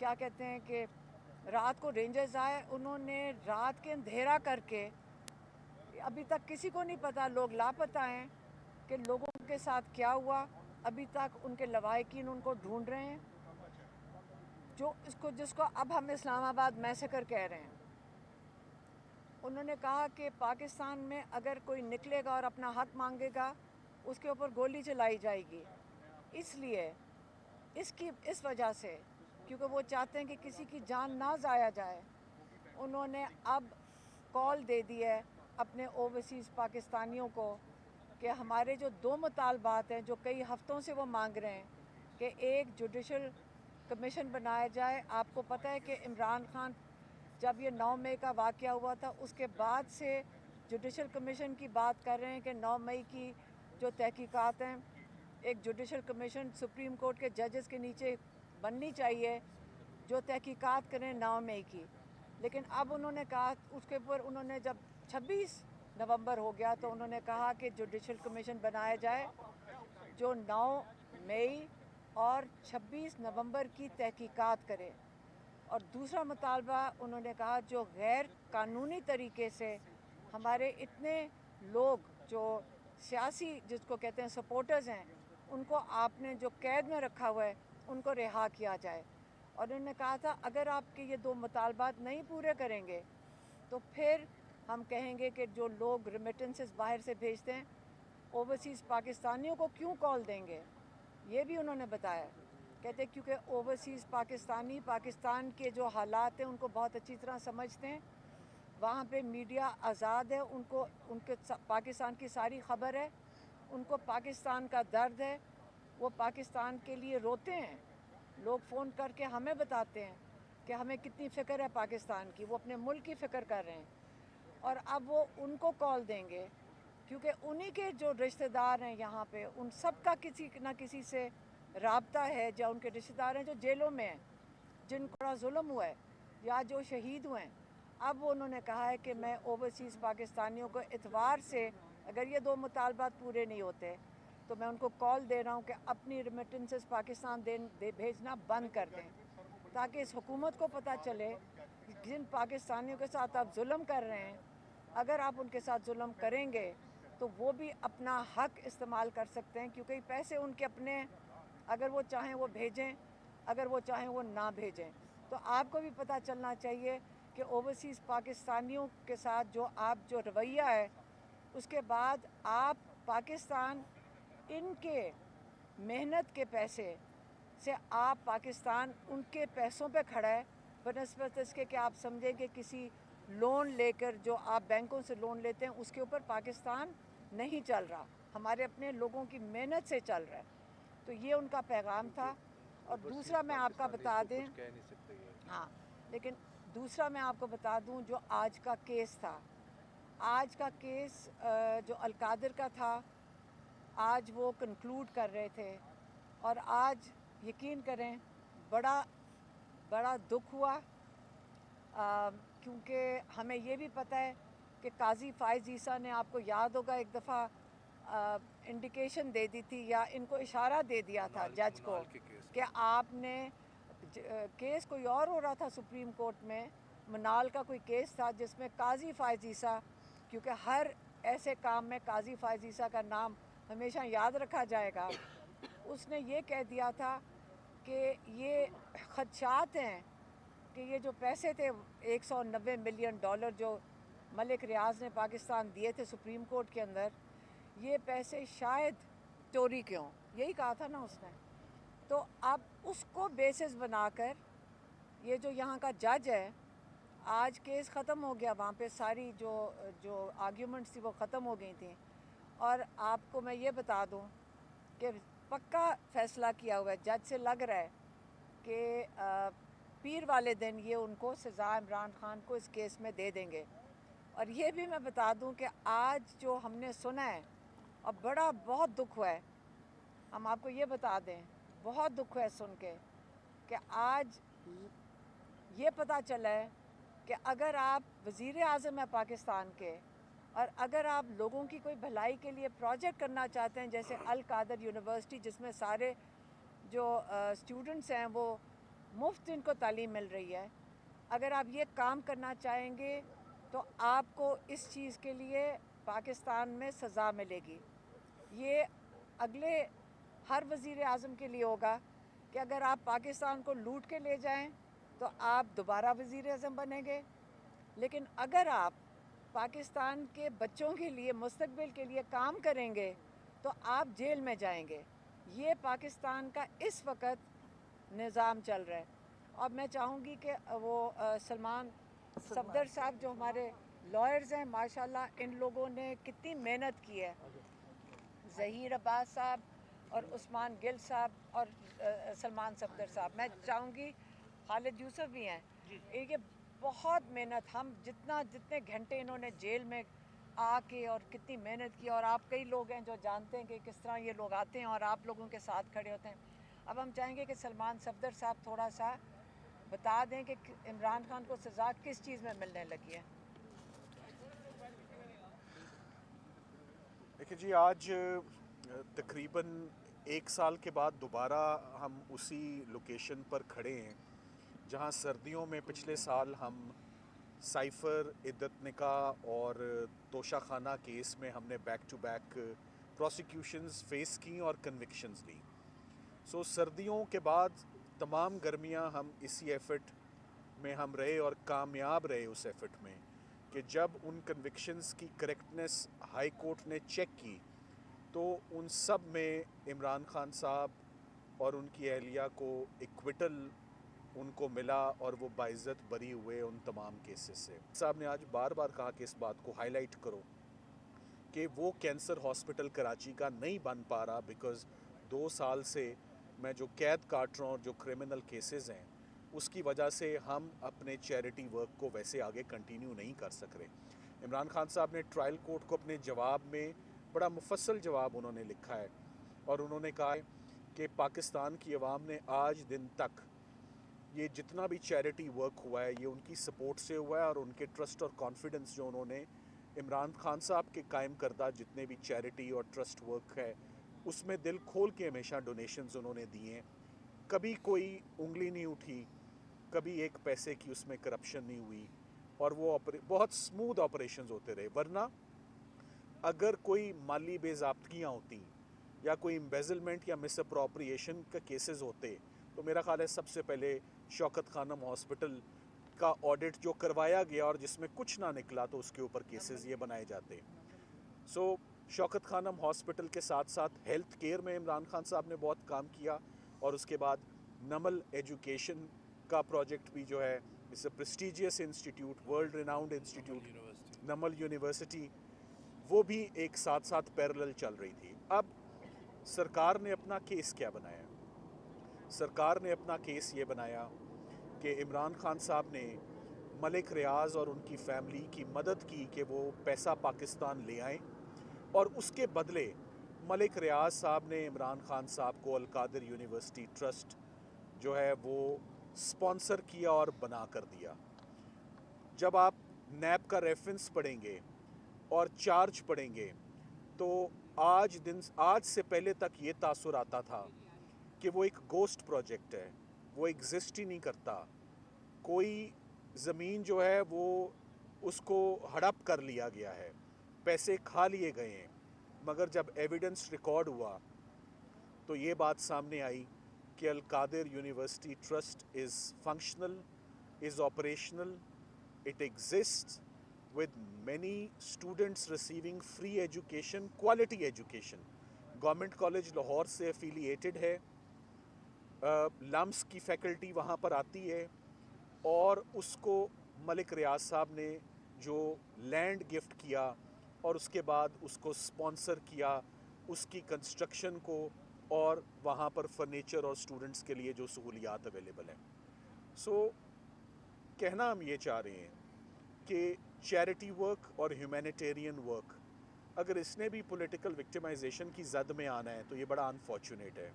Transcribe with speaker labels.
Speaker 1: क्या कहते हैं कि रात को रेंजर्स आए, उन्होंने रात के अंधेरा करके, अभी तक किसी को नहीं पता, लोग लापता हैं कि लोगों के साथ क्या हुआ। अभी तक उनके लवाहिकीन उनको ढूंढ रहे हैं, जो जिसको अब हम इस्लामाबाद मैसेकर कह रहे हैं। उन्होंने कहा कि पाकिस्तान में अगर कोई निकलेगा और अपना हक मांगेगा, उसके ऊपर गोली चलाई जाएगी। इसलिए इस वजह से, क्योंकि वो चाहते हैं कि किसी की जान ना ज़ाया जाए, उन्होंने अब कॉल दे दी है अपने ओवरसीज़ पाकिस्तानियों को कि हमारे जो 2 मुतालबात हैं जो कई हफ्तों से वो मांग रहे हैं कि एक जुडिशल कमीशन बनाया जाए। आपको पता है कि इमरान खान जब ये 9 मई का वाक़या हुआ था, उसके बाद से जुडिशल कमीशन की बात कर रहे हैं कि 9 मई की जो तहकीकात हैं, एक जुडिशल कमीशन सुप्रीम कोर्ट के जजेस के नीचे बननी चाहिए जो तहकीकात करें 9 मई की। लेकिन अब उन्होंने कहा, उसके ऊपर उन्होंने जब 26 नवंबर हो गया तो उन्होंने कहा कि जुडिशल कमीशन बनाया जाए जो 9 मई और 26 नवंबर की तहकीकात करे। और दूसरा मुतालबा उन्होंने कहा, जो गैर कानूनी तरीके से हमारे इतने लोग जो सियासी जिसको कहते हैं सपोर्टर्स हैं, उनको आपने जो कैद में रखा हुआ है उनको रिहा किया जाए। और उन्होंने कहा था अगर आपके ये 2 मुतालबात नहीं पूरे करेंगे तो फिर हम कहेंगे कि जो लोग रेमिटेंसेस बाहर से भेजते हैं, ओवरसीज़ पाकिस्तानियों को क्यों कॉल देंगे, ये भी उन्होंने बताया। कहते क्योंकि ओवरसीज़ पाकिस्तानी पाकिस्तान के जो हालात हैं उनको बहुत अच्छी तरह समझते हैं, वहाँ पे मीडिया आज़ाद है, उनको उनके पाकिस्तान की सारी ख़बर है, उनको पाकिस्तान का दर्द है, वो पाकिस्तान के लिए रोते हैं। लोग फ़ोन करके हमें बताते हैं कि हमें कितनी फ़िक्र है पाकिस्तान की, वो अपने मुल्क की फ़िक्र कर रहे हैं। और अब वो उनको कॉल देंगे क्योंकि उन्हीं के जो रिश्तेदार हैं यहाँ पे, उन सब का किसी न किसी से राब्ता है, या उनके रिश्तेदार हैं जो जेलों में हैं, जिनको बड़ा जुल्म हुआ है या जो शहीद हुए हैं। अब उन्होंने कहा है कि मैं ओवरसीज़ पाकिस्तानियों को इतवार से, अगर ये 2 मुतालबात पूरे नहीं होते तो मैं उनको कॉल दे रहा हूँ कि अपनी रेमिटेंसेस पाकिस्तान भेजना बंद कर दें, ताकि इस हुकूमत को पता चले कि जिन पाकिस्तानियों के साथ आप जुल्म कर रहे हैं, अगर आप उनके साथ जुल्म करेंगे तो वो भी अपना हक इस्तेमाल कर सकते हैं, क्योंकि पैसे उनके अपने, अगर वो चाहें वो भेजें, अगर वो चाहें वो ना भेजें। तो आपको भी पता चलना चाहिए कि ओवरसीज़ पाकिस्तानियों के साथ जो रवैया है, उसके बाद आप पाकिस्तान इनके मेहनत के पैसे से, आप पाकिस्तान उनके पैसों पे खड़ा है, बनस्बत इसके कि आप समझें कि किसी लोन लेकर, जो आप बैंकों से लोन लेते हैं, उसके ऊपर पाकिस्तान नहीं चल रहा, हमारे अपने लोगों की मेहनत से चल रहा है। तो ये उनका पैगाम था। और दूसरा मैं आपका बता दें,
Speaker 2: कह नहीं सकते ये।
Speaker 1: हाँ, लेकिन दूसरा मैं आपको बता दूं, जो आज का केस था, आज का केस जो अलकादर का था, आज वो कंक्लूड कर रहे थे। और आज यकीन करें बड़ा बड़ा दुख हुआ, क्योंकि हमें ये भी पता है कि काजी फ़ाइज़ ईसा ने, आपको याद होगा, एक दफ़ा इंडिकेशन दे दी थी या इनको इशारा दे दिया था जज को
Speaker 2: मनाल के केस
Speaker 1: कि आपने केस कोई और हो रहा था सुप्रीम कोर्ट में, मनाल का कोई केस था जिसमें काजी फ़ाइज़ ईसा, क्योंकि हर ऐसे काम में काजी फ़ाइज़ ईसा का नाम हमेशा याद रखा जाएगा, उसने ये कह दिया था कि ये खदशात हैं कि ये जो पैसे थे $190 मिलियन जो मलिक रियाज ने पाकिस्तान दिए थे सुप्रीम कोर्ट के अंदर, ये पैसे शायद चोरी के हों, यही कहा था ना उसने। तो अब उसको बेसिस बनाकर ये जो यहाँ का जज है, आज केस ख़त्म हो गया, वहाँ पे सारी जो जो आर्ग्यूमेंट्स थी वो ख़त्म हो गई थी। और आपको मैं ये बता दूँ कि पक्का फ़ैसला किया हुआ है, जज से लग रहा है कि पीर वाले दिन ये उनको सज़ा इमरान खान को इस केस में दे देंगे। और ये भी मैं बता दूं कि आज जो हमने सुना है, और बहुत दुख हुआ है, हम आपको ये बता दें, बहुत दुख है सुन के कि आज ये पता चला है कि अगर आप वज़ीर आज़म हैं पाकिस्तान के, और अगर आप लोगों की कोई भलाई के लिए प्रोजेक्ट करना चाहते हैं, जैसे अल कादर यूनिवर्सिटी जिसमें सारे जो स्टूडेंट्स हैं वो मुफ्त इनको तालीम मिल रही है। अगर आप ये काम करना चाहेंगे तो आपको इस चीज़ के लिए पाकिस्तान में सज़ा मिलेगी। ये अगले हर वज़ीर आज़म के लिए होगा कि अगर आप पाकिस्तान को लूट के ले जाएं तो आप दोबारा वज़ीर आज़म बनेंगे, लेकिन अगर आप पाकिस्तान के बच्चों के लिए मुस्तकबिल के लिए काम करेंगे तो आप जेल में जाएंगे। ये पाकिस्तान का इस वक्त निज़ाम चल रहा है। और मैं चाहूँगी कि वो सलमान सफदर साहब जो हमारे लॉयर्स हैं, माशाल्लाह इन लोगों ने कितनी मेहनत की है। ज़हीर अब्बास साहब और उस्मान गिल साहब और सलमान सफदर साहब, मैं चाहूँगी खालिद यूसुफ भी हैं, ये बहुत मेहनत, हम जितने घंटे इन्होंने जेल में आके और कितनी मेहनत की, और आप कई लोग हैं जो जानते हैं कि किस तरह ये लोग आते हैं और आप लोगों के साथ खड़े होते हैं। अब हम चाहेंगे कि सलमान सफदर साहब थोड़ा सा बता दें कि इमरान खान को सज़ा किस चीज़ में मिलने लगी है।
Speaker 2: देखिए जी, आज तकरीबन 1 साल के बाद दोबारा हम उसी लोकेशन पर खड़े हैं जहां सर्दियों में पिछले साल हम साइफ़र, इद्दत निकाह और तोशा खाना केस में हमने back to back prosecutions face की और कन्विक्शंस ली। सो सर्दियों के बाद तमाम गर्मियां हम इसी एफ़र्ट में हम रहे और कामयाब रहे उस एफ़र्ट में कि जब उन कन्विक्शंस की करेक्टनेस हाई कोर्ट ने चेक की तो उन सब में इमरान खान साहब और उनकी अहलिया को इक्विटल उनको मिला और वो बाइज़्ज़त बरी हुए उन तमाम केसेस से। साहब ने आज बार बार कहा कि इस बात को हाईलाइट करो कि वो कैंसर हॉस्पिटल कराची का नहीं बन पा रहा बिकॉज़ 2 साल से मैं जो कैद काट रहा हूँ और जो क्रिमिनल केसेस हैं उसकी वजह से हम अपने चैरिटी वर्क को वैसे आगे कंटिन्यू नहीं कर सक रहे। इमरान खान साहब ने ट्रायल कोर्ट को अपने जवाब में बड़ा मुफस्सल जवाब उन्होंने लिखा है और उन्होंने कहा है कि पाकिस्तान की आवाम ने आज दिन तक ये जितना भी चैरिटी वर्क हुआ है ये उनकी सपोर्ट से हुआ है और उनके ट्रस्ट और कॉन्फिडेंस जो उन्होंने इमरान खान साहब के कायम करदा जितने भी चैरिटी और ट्रस्ट वर्क है उसमें दिल खोल के हमेशा डोनेशंस उन्होंने दिए हैं। कभी कोई उंगली नहीं उठी, कभी एक पैसे की उसमें करप्शन नहीं हुई और वो बहुत स्मूथ ऑपरेशंस होते रहे। वरना अगर कोई माली बेज़ाब्तगियाँ होती या कोई एम्बेजलमेंट या मिस अप्रोप्रिएशन का केसेस होते तो मेरा ख्याल है सबसे पहले शौकत खानम हॉस्पिटल का ऑडिट जो करवाया गया और जिसमें कुछ ना निकला तो उसके ऊपर केसेस ये बनाए जाते। सो शौकत खानम हॉस्पिटल के साथ साथ हेल्थ केयर में इमरान खान साहब ने बहुत काम किया और उसके बाद नमल एजुकेशन का प्रोजेक्ट भी जो है, it's a prestigious institute, world renowned institute, Namal University, वो भी एक साथ साथ पैरेलल चल रही थी। अब सरकार ने अपना केस क्या बनाया? सरकार ने अपना केस ये बनाया कि इमरान खान साहब ने मलिक रियाज और उनकी फैमिली की मदद की कि वो पैसा पाकिस्तान ले आएं और उसके बदले मलिक रियाज साहब ने इमरान खान साहब को अल-कादिर यूनिवर्सिटी ट्रस्ट जो है वो स्पॉन्सर किया और बना कर दिया। जब आप नैब का रेफरेंस पढ़ेंगे और चार्ज पढ़ेंगे तो आज से पहले तक ये तासुर आता था कि वो एक गोस्ट प्रोजेक्ट है, वो एग्जिस्ट ही नहीं करता। कोई ज़मीन जो है वो उसको हड़प कर लिया गया है, पैसे खा लिए गए हैं। मगर जब एविडेंस रिकॉर्ड हुआ तो ये बात सामने आई कि Al-Qadir University trust is functional, is operational, it exist with many students receiving free education, quality education. Government College Lahore से एफिलिएटेड है, लम्स की फैकल्टी वहाँ पर आती है और उसको मलिक रियाज साहब ने जो लैंड गिफ्ट किया और उसके बाद उसको स्पॉन्सर किया, उसकी कंस्ट्रक्शन को और वहाँ पर फर्नीचर और स्टूडेंट्स के लिए जो सहूलियात अवेलेबल हैं। सो कहना हम ये चाह रहे हैं कि चैरिटी वर्क और ह्यूमैनिटेरियन वर्क अगर इसने भी पॉलिटिकल विक्टिमाइजेशन की जद में आना है तो ये बड़ा अनफॉर्चुनेट है।